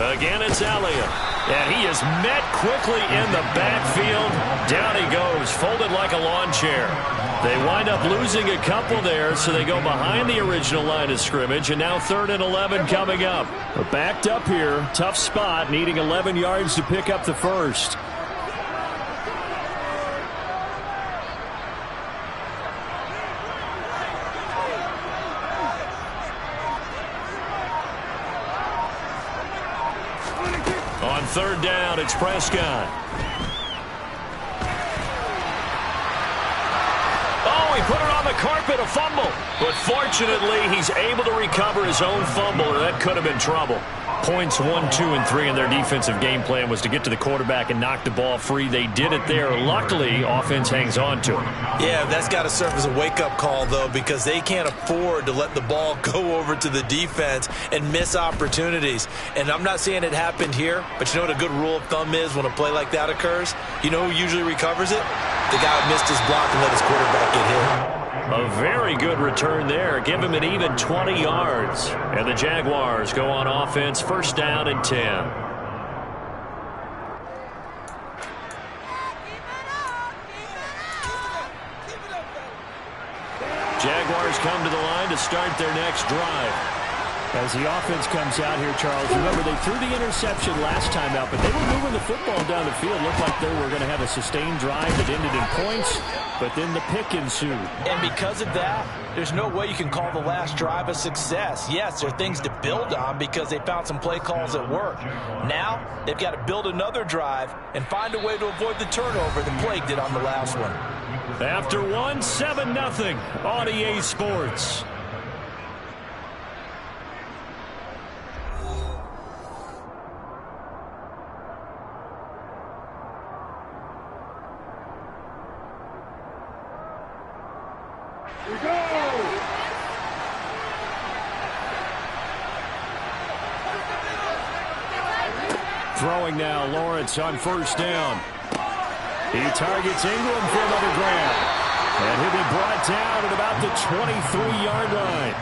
Again, it's Elliott. And he is met quickly in the backfield. Down he goes, folded like a lawn chair. They wind up losing a couple there, so they go behind the original line of scrimmage, and now 3rd and 11 coming up. But backed up here, tough spot, needing 11 yards to pick up the first. On 3rd down, it's Prescott. Oh, he put it on the carpet, a fumble. But fortunately, he's able to recover his own fumble, or that could have been trouble. Points 1, 2, and 3 in their defensive game plan was to get to the quarterback and knock the ball free. They did it there. Luckily, offense hangs on to it. Yeah, that's got to serve as a wake-up call, though, because they can't afford to let the ball go over to the defense and miss opportunities. And I'm not saying it happened here, but you know what a good rule of thumb is when a play like that occurs? You know who usually recovers it? The guy who missed his block and let his quarterback get hit. A very good return there. Give him an even 20 yards. And the Jaguars go on offense, 1st down and 10. Jaguars come to the line to start their next drive. As the offense comes out here, Charles, remember they threw the interception last time out, but they were moving the football down the field. Looked like they were going to have a sustained drive that ended in points, but then the pick ensued. And because of that, there's no way you can call the last drive a success. Yes, there are things to build on because they found some play calls that work. Now, they've got to build another drive and find a way to avoid the turnover that plagued it on the last one. After 1, 7-0 on EA Sports. Throwing now, Lawrence on 1st down. He targets Ingram for another grab. And he'll be brought down at about the 23-yard line.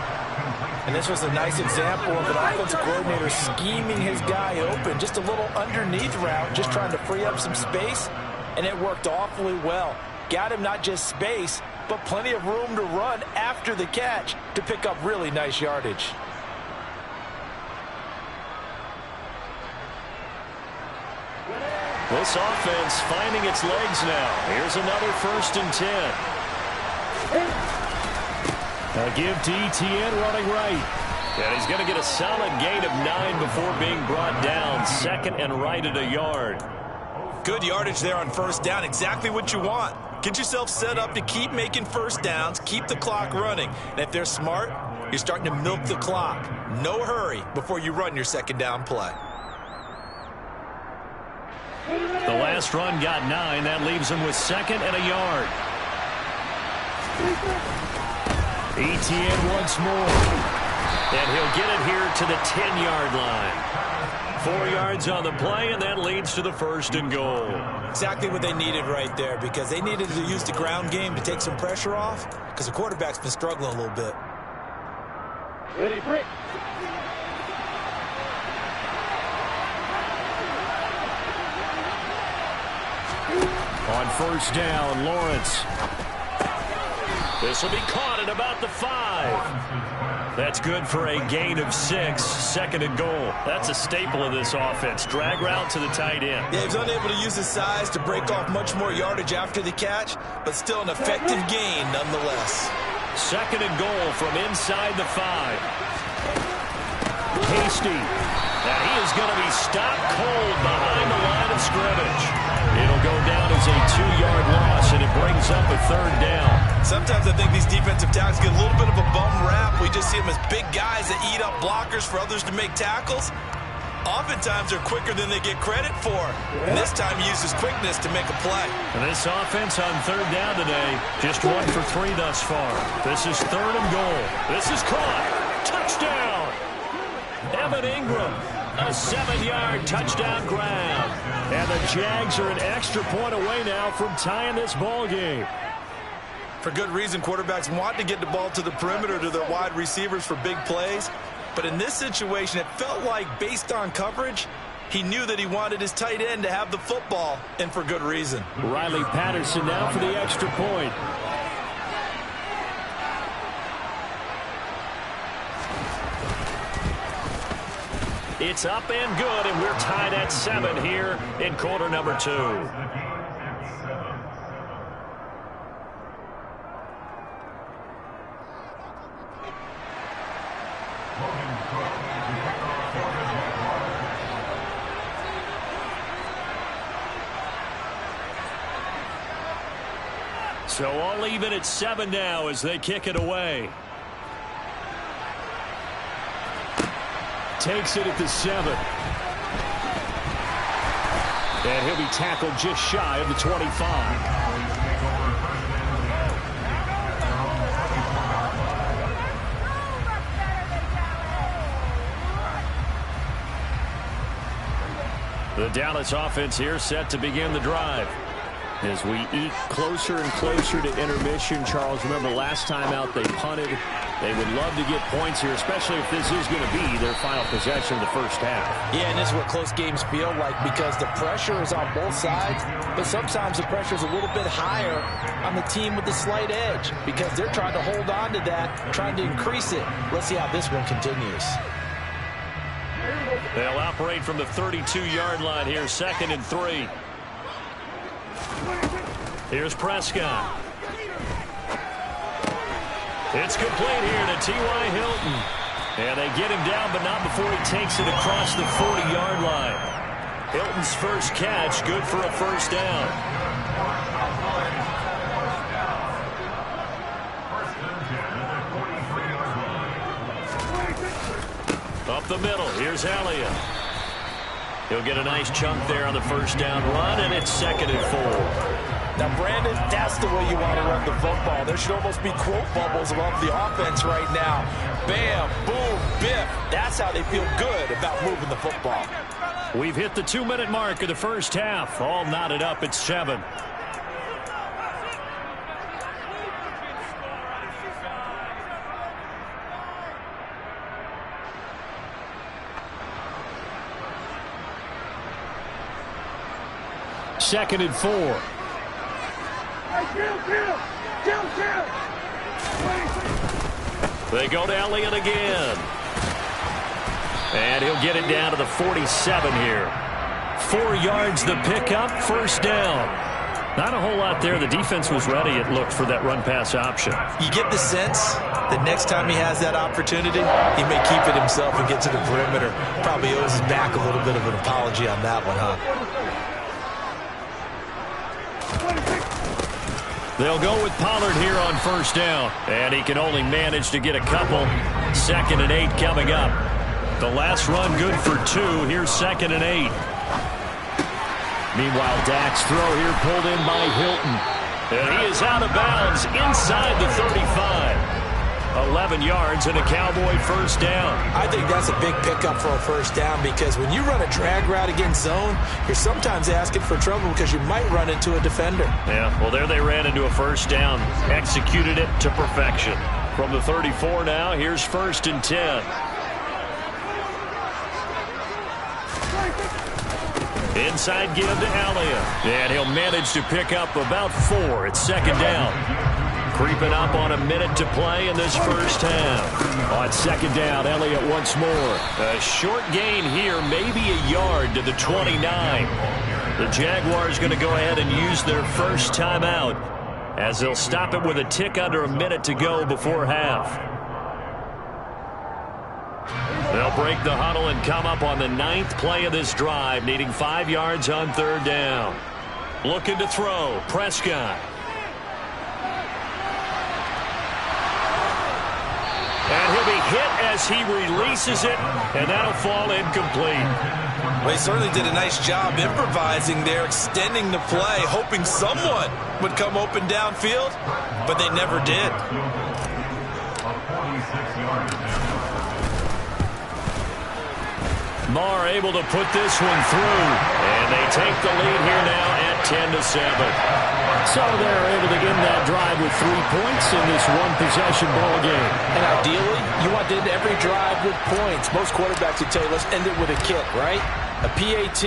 And this was a nice example of an offensive coordinator scheming his guy open. Just a little underneath route, just trying to free up some space. And it worked awfully well. Got him not just space, but plenty of room to run after the catch to pick up really nice yardage. This offense finding its legs now. Here's another 1st and 10. A give to Etienne running right. And he's going to get a solid gain of 9 before being brought down. 2nd and right at a yard. Good yardage there on 1st down. Exactly what you want. Get yourself set up to keep making 1st downs, keep the clock running. And if they're smart, you're starting to milk the clock. No hurry before you run your 2nd down play. The last run got 9. That leaves him with 2nd and a yard. Etienne once more. And he'll get it here to the 10-yard line. 4 yards on the play, and that leads to the 1st and goal. Exactly what they needed right there, because they needed to use the ground game to take some pressure off, because the quarterback's been struggling a little bit. Ready, break. On 1st down, Lawrence. This will be caught at about the 5. That's good for a gain of 6. 2nd and goal. That's a staple of this offense. Drag route to the tight end. Yeah, he's unable to use his size to break off much more yardage after the catch, but still an effective gain nonetheless. 2nd and goal from inside the 5. Hasty. And he is going to be stopped cold behind the line of scrimmage. It'll go down as a 2-yard loss, and it brings up a 3rd down. Sometimes I think these defensive tackles get a little bit of a bum rap. We just see them as big guys that eat up blockers for others to make tackles. Oftentimes they're quicker than they get credit for. And this time he uses quickness to make a play. And this offense on 3rd down today, just 1 for 3 thus far. This is 3rd and goal. This is caught. Touchdown. Evan Ingram, a 7-yard touchdown grab. And the Jags are an extra point away now from tying this ball game. For good reason, quarterbacks want to get the ball to the perimeter to their wide receivers for big plays. But in this situation, it felt like, based on coverage, he knew that he wanted his tight end to have the football, and for good reason. Riley Patterson now for the extra point. It's up and good, and we're tied at 7 here in quarter number 2. So all even at 7 now as they kick it away. Takes it at the 7. And he'll be tackled just shy of the 25. The Dallas offense here set to begin the drive. As we eke closer and closer to intermission, Charles, remember last time out they punted. They would love to get points here, especially if this is going to be their final possession of the first half. Yeah, and this is what close games feel like because the pressure is on both sides, but sometimes the pressure is a little bit higher on the team with the slight edge because they're trying to hold on to that, trying to increase it. Let's see how this one continues. They'll operate from the 32-yard line here, 2nd and 3. Here's Prescott. It's complete here to T.Y. Hilton. And they get him down, but not before he takes it across the 40-yard line. Hilton's first catch, good for a first down. Up the middle, here's Elliott. He'll get a nice chunk there on the first down run, and it's 2nd and 4. Now, Brandon, that's the way you want to run the football. There should almost be quote bubbles above the offense right now. Bam, boom, biff. That's how they feel good about moving the football. We've hit the 2-minute mark of the first half. All knotted up at 7. Second and 4. They go to Elliott again. And he'll get it down to the 47 here. 4 yards the pickup, first down. Not a whole lot there. The defense was ready, it looked, for that run-pass option. You get the sense that next time he has that opportunity, he may keep it himself and get to the perimeter. Probably owes his back a little bit of an apology on that one, huh? They'll go with Pollard here on first down. And he can only manage to get a couple. 2nd and 8 coming up. The last run good for 2. Here's 2nd and 8. Meanwhile, Dak's throw here pulled in by Hilton. And he is out of bounds inside the 35. 11 yards and a Cowboy first down. I think that's a big pickup for a first down because when you run a drag route against zone, you're sometimes asking for trouble because you might run into a defender. Yeah, well, there they ran into a first down. Executed it to perfection. From the 34 now, here's 1st and 10. Inside give to Elliott. And he'll manage to pick up about 4. It's 2nd down. Creeping up on a minute to play in this first half. On 2nd down, Elliott once more. A short gain here, maybe a yard to the 29. The Jaguars going to go ahead and use their first timeout as they'll stop it with a tick under a minute to go before half. They'll break the huddle and come up on the 9th play of this drive, needing 5 yards on 3rd down. Looking to throw, Prescott. And he'll be hit as he releases it, and that'll fall incomplete. Well, he certainly did a nice job improvising there, extending the play, hoping someone would come open downfield, but they never did. Marr able to put this one through, and they take the lead here now at 10-7. So they're able to end that drive with 3 points in this one-possession ball game. And ideally, you want to end every drive with points. Most quarterbacks would tell you, let's end it with a kick, right? A PAT,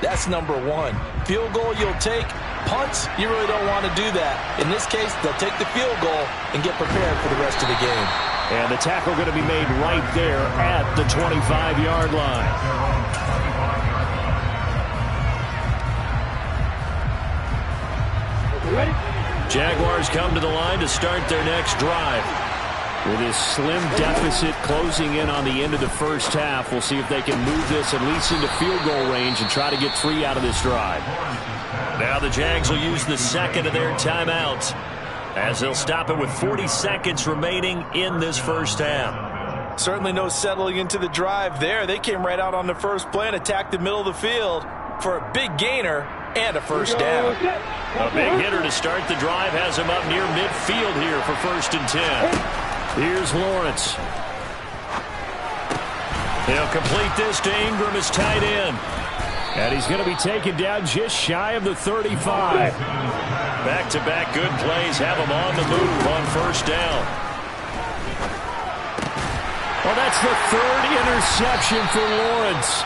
that's number one. Field goal you'll take. Punts, you really don't want to do that. In this case, they'll take the field goal and get prepared for the rest of the game. And the tackle going to be made right there at the 25-yard line. Jaguars come to the line to start their next drive. With this slim deficit closing in on the end of the first half, we'll see if they can move this at least into field goal range and try to get 3 out of this drive. Now the Jags will use the second of their timeouts as they'll stop it with 40 seconds remaining in this first half. Certainly no settling into the drive there. They came right out on the first play and attacked the middle of the field for a big gainer and a first down. A big hitter to start the drive has him up near midfield here for 1st and 10. Here's Lawrence. He'll complete this to Ingram as tight end. And he's going to be taken down just shy of the 35. Back-to-back good plays have him on the move on 1st down. Well, that's the 3rd interception for Lawrence.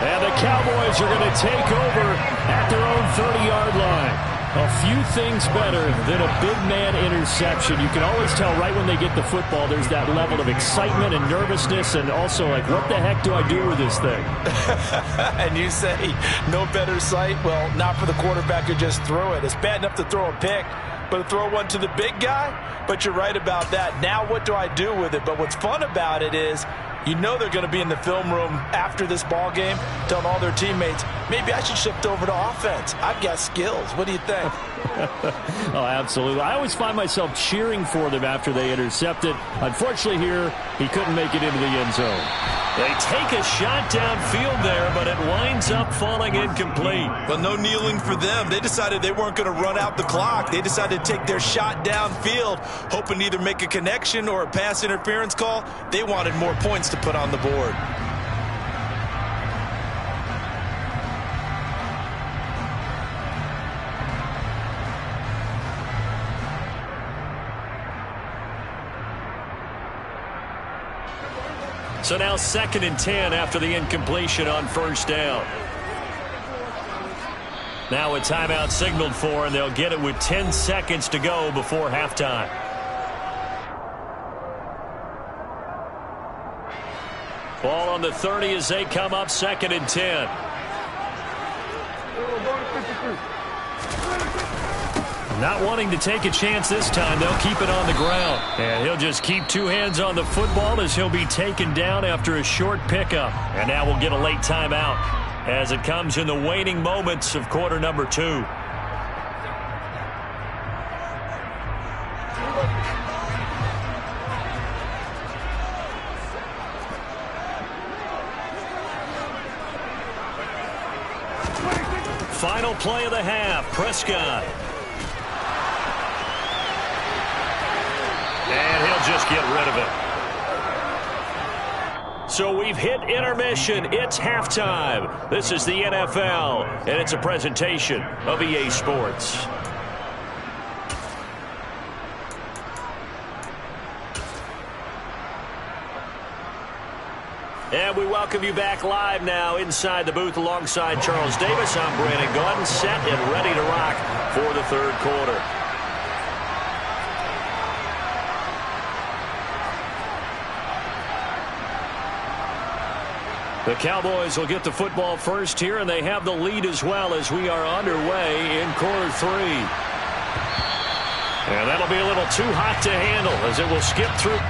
And the Cowboys are going to take over at their own 30-yard line. A few things better than a big man interception. You can always tell right when they get the football, there's that level of excitement and nervousness and also like, what the heck do I do with this thing? And you say, no better sight? Well, not for the quarterback who just threw it. It's bad enough to throw a pick, but to throw one to the big guy? But you're right about that. Now what do I do with it? But what's fun about it is, you know they're going to be in the film room after this ball game telling all their teammates, maybe I should shift over to offense. I've got skills. What do you think? Oh, absolutely. I always find myself cheering for them after they intercept it. Unfortunately here, he couldn't make it into the end zone. They take a shot downfield there, but it winds up falling incomplete. But no kneeling for them. They decided they weren't going to run out the clock. They decided to take their shot downfield, hoping to either make a connection or a pass interference call. They wanted more points to put on the board. So now 2nd and 10 after the incompletion on 1st down. Now a timeout signaled for, and they'll get it with 10 seconds to go before halftime. Ball on the 30 as they come up 2nd and 10. Not wanting to take a chance this time, they'll keep it on the ground. And he'll just keep 2 hands on the football as he'll be taken down after a short pickup. And now we'll get a late timeout as it comes in the waning moments of quarter number 2. Final play of the half, Prescott. And he'll just get rid of it. So we've hit intermission. It's halftime. This is the NFL, and it's a presentation of EA Sports. And we welcome you back live now inside the booth alongside Charles Davis. I'm Brandon Gaudin, set and ready to rock for the 3rd quarter. The Cowboys will get the football first here, and they have the lead as well as we are underway in quarter 3. And that'll be a little too hot to handle as it will skip through.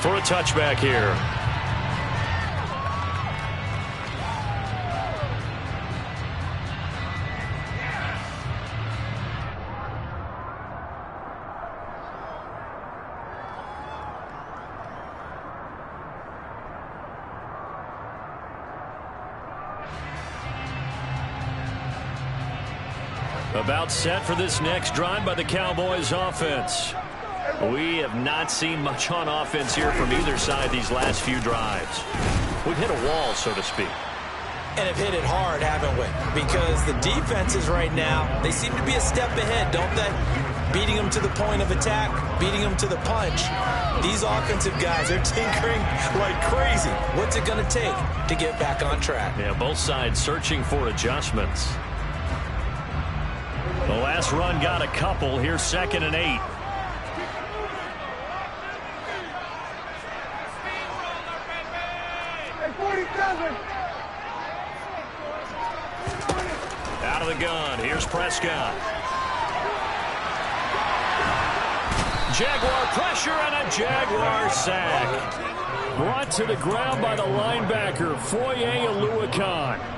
for a touchback here. About set for this next drive by the Cowboys offense. We have not seen much on offense here from either side these last few drives. We've hit a wall, so to speak. And have hit it hard, haven't we? Because the defenses right now, they seem to be a step ahead, don't they? Beating them to the point of attack, beating them to the punch. These offensive guys, they're tinkering like crazy. What's it going to take to get back on track? Yeah, both sides searching for adjustments. The last run got a couple. Here's 2nd and 8. Out of the gun. Here's Prescott. Jaguar pressure and a Jaguar sack. Brought to the ground by the linebacker, Foye Oluokun.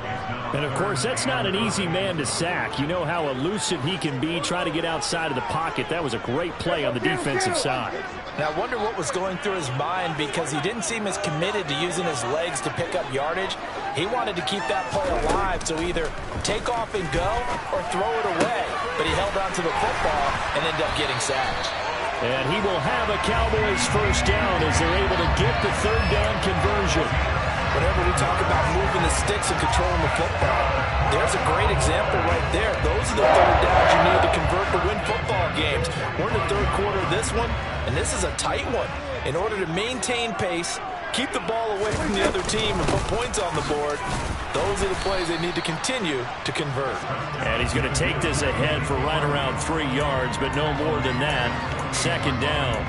And, of course, that's not an easy man to sack. You know how elusive he can be, try to get outside of the pocket. That was a great play on the defensive side. Now, I wonder what was going through his mind, because he didn't seem as committed to using his legs to pick up yardage. He wanted to keep that play alive, so either take off and go or throw it away. But he held on to the football and ended up getting sacked. And he will have a Cowboys first down as they're able to get the 3rd down conversion. Whenever we talk about moving the sticks and controlling the football, there's a great example right there. Those are the 3rd downs you need to convert to win football games. We're in the 3rd quarter of this one, and this is a tight one. In order to maintain pace, keep the ball away from the other team, and put points on the board, those are the plays they need to continue to convert. And he's going to take this ahead for right around 3 yards, but no more than that. 2nd down.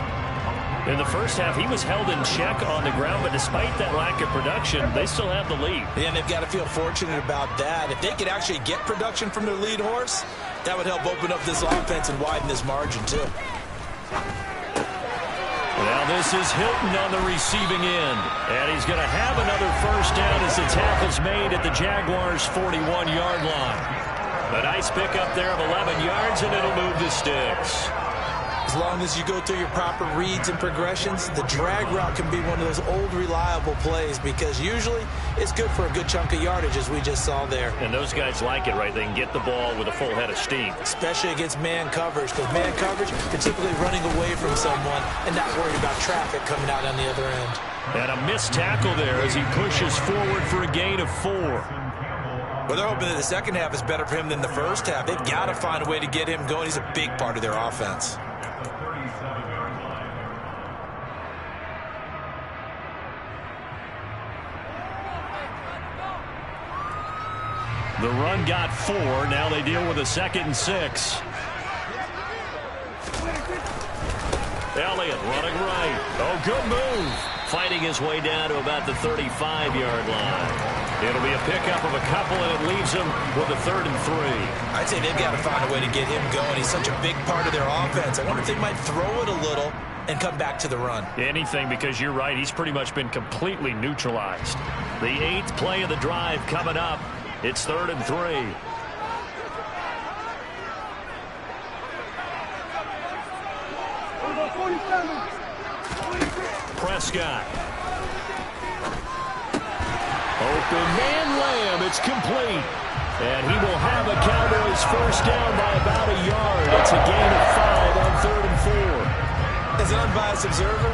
In the first half, he was held in check on the ground, but despite that lack of production, they still have the lead. And they've got to feel fortunate about that. If they could actually get production from their lead horse, that would help open up this offense and widen this margin, too. Now this is Hilton on the receiving end. And he's going to have another first down as the tackle's made at the Jaguars' 41-yard line. A nice pickup there of 11 yards, and it'll move the sticks. As long as you go through your proper reads and progressions, the drag route can be one of those old reliable plays, because usually it's good for a good chunk of yardage, as we just saw there. And those guys like it, right? They can get the ball with a full head of steam. Especially against man coverage, because man coverage, you're typically running away from someone and not worried about traffic coming out on the other end. And a missed tackle there as he pushes forward for a gain of 4. Well, they're hoping that the second half is better for him than the first half. They've got to find a way to get him going. He's a big part of their offense. The run got 4. Now they deal with a 2nd and 6. Elliott running right. Oh, good move. Fighting his way down to about the 35-yard line. It'll be a pickup of a couple, and it leaves him with a 3rd and 3. I'd say they've got to find a way to get him going. He's such a big part of their offense. I wonder if they might throw it a little and come back to the run. Anything, because you're right. He's pretty much been completely neutralized. The 8th play of the drive coming up. It's 3rd and 3. Prescott. Open man Lamb. It's complete. And he will have a Cowboys first down by about a yard. It's a gain of 5 on 3rd and 4. As an unbiased observer,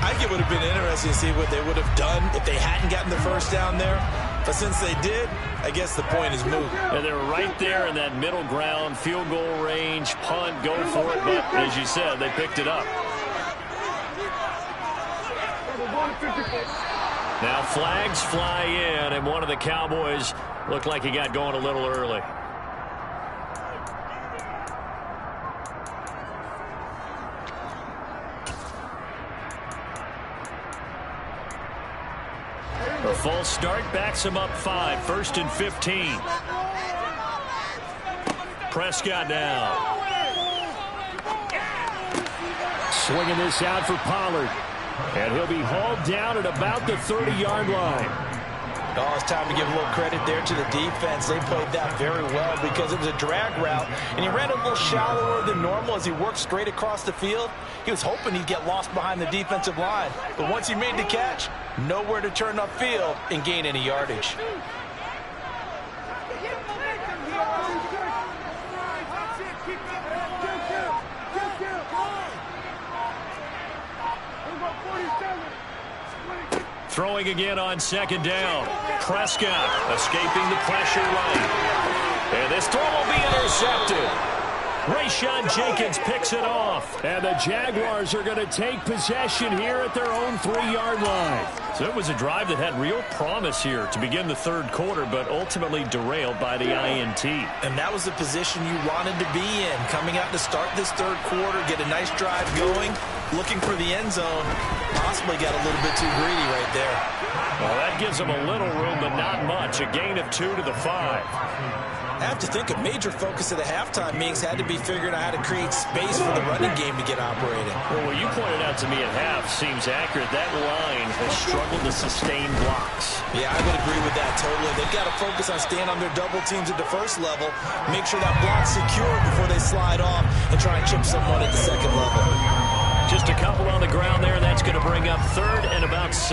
I think it would have been interesting to see what they would have done if they hadn't gotten the first down there. But since they did, I guess the point is moved. And they're right there in that middle ground, field goal range, punt, go for it. But as you said, they picked it up. Now flags fly in, and one of the Cowboys looked like he got going a little early. A false start backs him up 5. 1st and 15. Prescott now. Swinging this out for Pollard. And he'll be hauled down at about the 30-yard line. Oh, it's time to give a little credit there to the defense. They played that very well because it was a drag route, and he ran a little shallower than normal as he worked straight across the field. He was hoping he'd get lost behind the defensive line, but once he made the catch, nowhere to turn upfield and gain any yardage. Throwing again on second down. Prescott escaping the pressure right. And this throw will be intercepted. Rayshon Jenkins picks it off. And the Jaguars are going to take possession here at their own 3-yard line. So it was a drive that had real promise here to begin the third quarter, but ultimately derailed by the INT. And that was the position you wanted to be in. Coming out to start this third quarter, get a nice drive going, looking for the end zone. Possibly got a little bit too greedy right there. Well, that gives them a little room, but not much. A gain of 2 to the 5. I have to think a major focus of the halftime meetings had to be figuring out how to create space for the running game to get operating. Well, what you pointed out to me at half seems accurate. That line has struggled to sustain blocks. Yeah, I would agree with that totally. They've got to focus on staying on their double teams at the first level, make sure that block's secure before they slide off and try and chip someone at the second level. Just a couple on the ground there, and that's going to bring up third and about 6.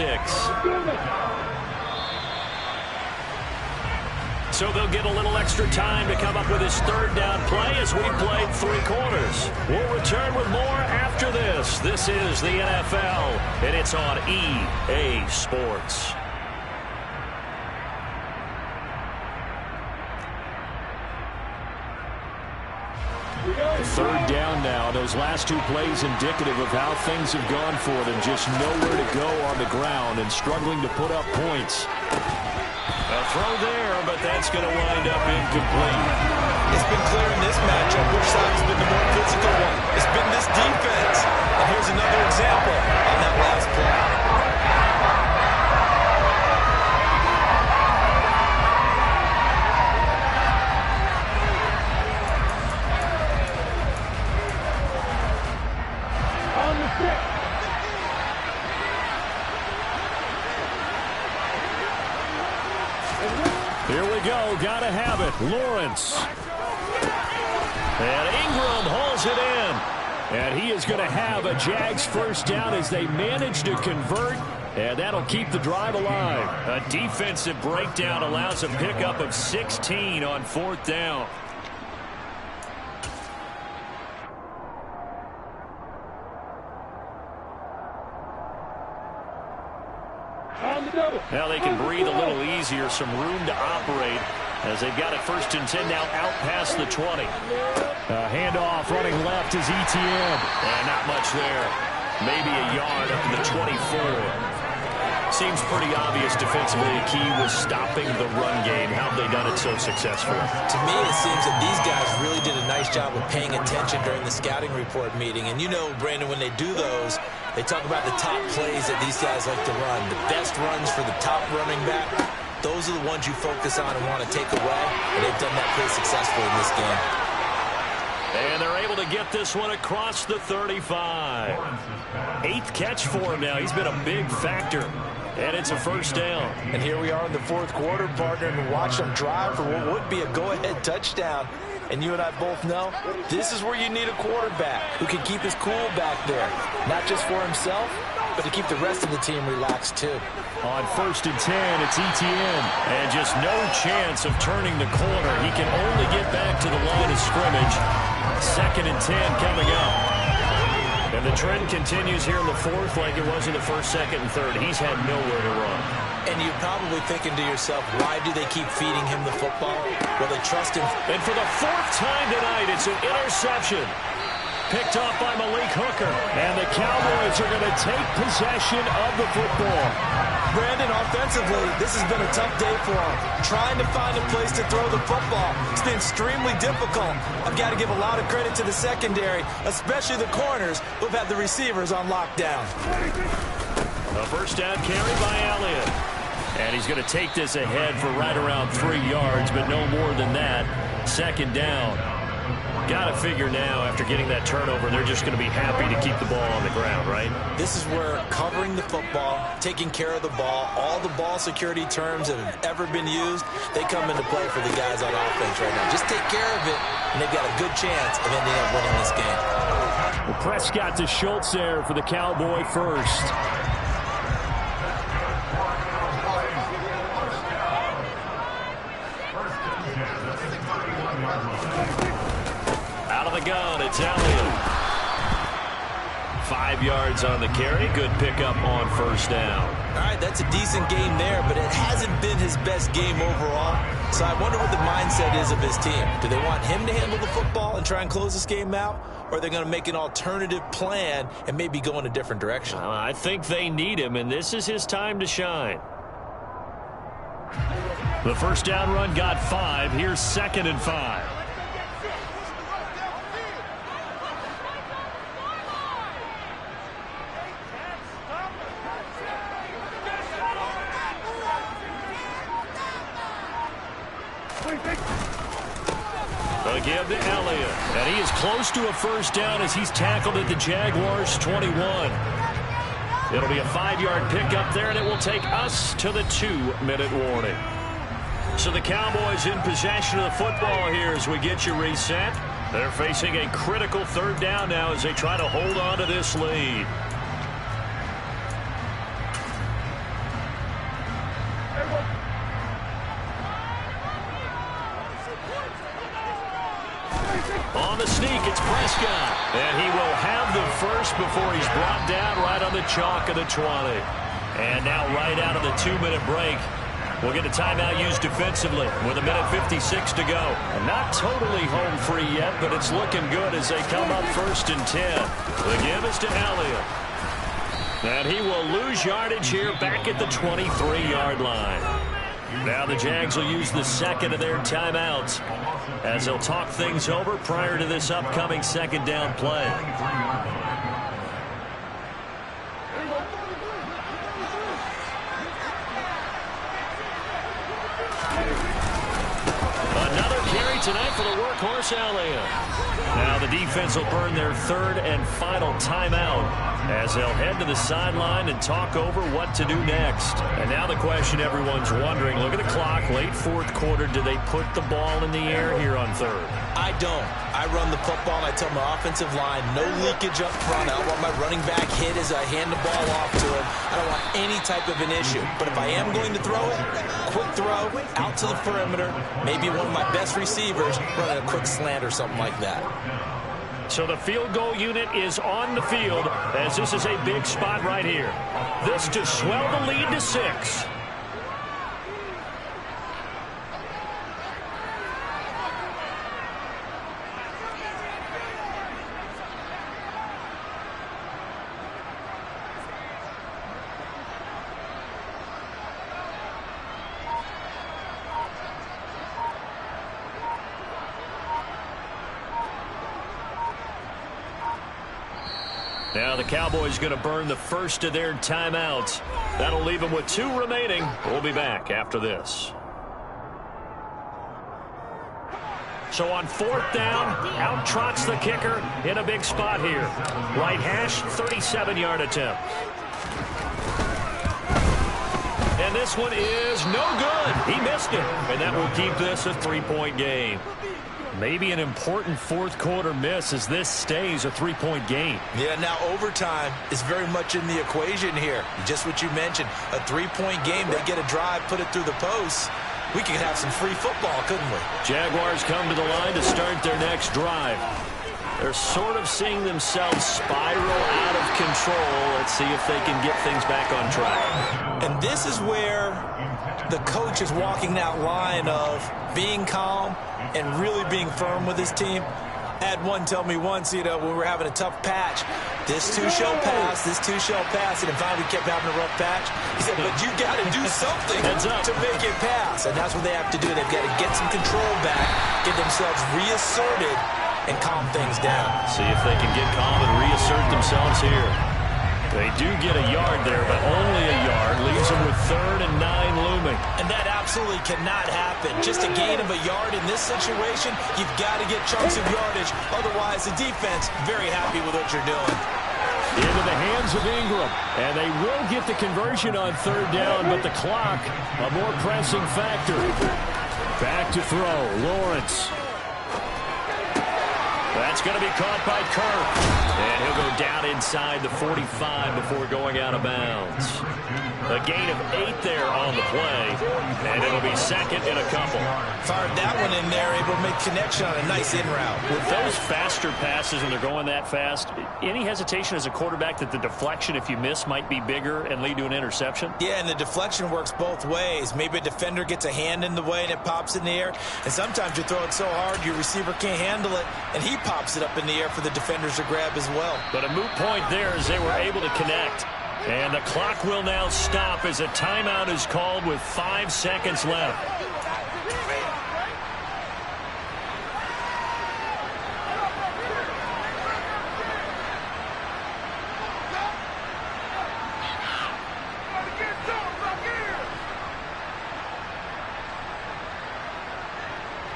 So they'll get a little extra time to come up with his third down play as we played 3 quarters. We'll return with more after this. This is the NFL, and it's on EA Sports. Third down now. Those last 2 plays indicative of how things have gone for them. Just nowhere to go on the ground and struggling to put up points. A throw there, but that's going to wind up incomplete. It's been clear in this matchup which side's been the more physical one. It's been this defense. And here's another example on that last play. Here we go. Got to have it. Lawrence. And Ingram hauls it in. And he is going to have a Jags first down as they manage to convert. And that'll keep the drive alive. A defensive breakdown allows a pickup of 16 on 4th down. Now they can breathe a little easier, some room to operate as they've got it 1st and 10 now out past the 20. Handoff running left is ETN. And not much there. Maybe a yard up to the 24. Seems pretty obvious defensively the key was stopping the run game. How have they done it so successfully? To me, it seems that these guys really did a nice job of paying attention during the scouting report meeting. And you know, Brandon, when they do those, they talk about the top plays that these guys like to run. The best runs for the top running back, those are the ones you focus on and want to take away. And they've done that pretty successfully in this game. And they're able to get this one across the 35. 8th catch for him now. He's been a big factor. And it's a first down. And here we are in the 4th quarter, partner, and watch them drive for what would be a go-ahead touchdown. And you and I both know this is where you need a quarterback who can keep his cool back there. Not just for himself, but to keep the rest of the team relaxed too. On 1st and 10, it's ETN. And just no chance of turning the corner. He can only get back to the line of scrimmage. 2nd and 10 coming up. And the trend continues here in the 4th like it was in the 1st, 2nd, and 3rd. He's had nowhere to run. And you're probably thinking to yourself, why do they keep feeding him the football? Well, they trust him. And for the 4th time tonight, it's an interception. Picked off by Malik Hooker. And the Cowboys are going to take possession of the football. Brandon, offensively, this has been a tough day for him. Trying to find a place to throw the football. It's been extremely difficult. I've got to give a lot of credit to the secondary, especially the corners who've had the receivers on lockdown. A first down carry by Elliott. And he's going to take this ahead for right around 3 yards, but no more than that. 2nd down. Got to figure now, after getting that turnover, they're just going to be happy to keep the ball on the ground, right? This is where covering the football, taking care of the ball, all the ball security terms that have ever been used, they come into play for the guys on offense right now. Just take care of it, and they've got a good chance of ending up winning this game. Well, Prescott to Schultz there for the Cowboy first. Out of the gun, it's Elliott. 5 yards on the carry. Good pickup on first down. All right, that's a decent game there, but it hasn't been his best game overall. So I wonder what the mindset is of his team. Do they want him to handle the football and try and close this game out? Or are they going to make an alternative plan and maybe go in a different direction? I think they need him, and this is his time to shine. The first down run got 5. Here's 2nd and 5. They'll give to Elliott. And he is close to a first down as he's tackled at the Jaguars' 21. It'll be a 5-yard pickup there, and it will take us to the 2-minute warning. So the Cowboys in possession of the football here as we get you reset. They're facing a critical 3rd down now as they try to hold on to this lead. On the sneak, it's Prescott. And he will have the first before he's brought down right on the chalk of the 20. And now right out of the 2-minute break, we'll get a timeout used defensively with 1:56 to go. And not totally home free yet, but it's looking good as they come up 1st and 10. The give is to Elliott. And he will lose yardage here back at the 23-yard line. Now the Jags will use the 2nd of their timeouts as they'll talk things over prior to this upcoming 2nd down play. Another carry tonight for the workhorse Elliott. Now the defense will burn their 3rd and final timeout as they'll head to the sideline and talk over what to do next. And now the question everyone's wondering, look at the clock, late 4th quarter, do they put the ball in the air here on 3rd? I don't. I run the football and I tell my offensive line, no leakage up front. I don't want my running back hit as I hand the ball off to him. I don't want any type of an issue. But if I am going to throw it, quick throw, out to the perimeter, maybe one of my best receivers running a quick slant or something like that. So the field goal unit is on the field as this is a big spot right here. This to swell the lead to 6. Now the Cowboys going to burn the first of their timeouts. That'll leave them with 2 remaining. We'll be back after this. So on 4th down, out trots the kicker in a big spot here. Right hash, 37-yard attempt. And this one is no good. He missed it. And that will keep this a 3-point game. Maybe an important 4th quarter miss as this stays a 3-point game. Yeah, now overtime is very much in the equation here. Just what you mentioned, a 3-point game. They get a drive, put it through the posts. We could have some free football, couldn't we? Jaguars come to the line to start their next drive. They're sort of seeing themselves spiral out of control. Let's see if they can get things back on track. And this is where the coach is walking that line of being calm and really being firm with his team. I had one tell me once, when we were having a tough patch, this too shall pass, this too shall pass, and finally we kept having a rough patch. He said, but you got to do something to make it pass, and that's what they have to do. They've got to get some control back, get themselves reasserted, and calm things down. See if they can get calm and reassert themselves here. They do get a yard there, but only a yard. Leaves them with 3rd and 9 looming. And that absolutely cannot happen. Just a gain of a yard in this situation, you've got to get chunks of yardage. Otherwise, the defense very happy with what you're doing. Into the hands of Ingram. And they will get the conversion on 3rd down, but the clock, a more pressing factor. Back to throw, Lawrence. That's going to be caught by Kirk. And he'll go down inside the 45 before going out of bounds. A gain of 8 there on the play. And it'll be 2nd and a couple. Fired that one in there, able to make connection on a nice in route. With those faster passes when they're going that fast, any hesitation as a quarterback that the deflection, if you miss, might be bigger and lead to an interception? Yeah, and the deflection works both ways. Maybe a defender gets a hand in the way and it pops in the air. And sometimes you throw it so hard your receiver can't handle it, and he pops it up in the air for the defenders to grab as well. But a moot point there as they were able to connect. And the clock will now stop as a timeout is called with 5 seconds left.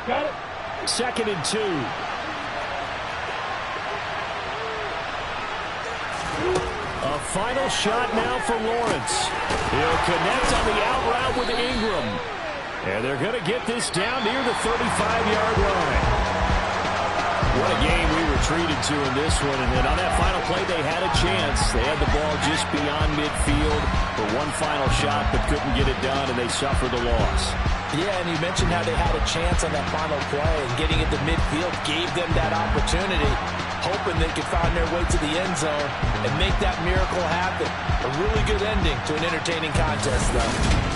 Got it. 2nd and 2. A final shot now for Lawrence. He'll connect on the out route with Ingram. And they're going to get this down near the 35-yard line. What a game we were treated to in this one. And then on that final play, they had a chance. They had the ball just beyond midfield for one final shot, but couldn't get it done, and they suffered the loss. Yeah, and you mentioned how they had a chance on that final play, and getting it to midfield gave them that opportunity, hoping they could find their way to the end zone and make that miracle happen. A really good ending to an entertaining contest, though.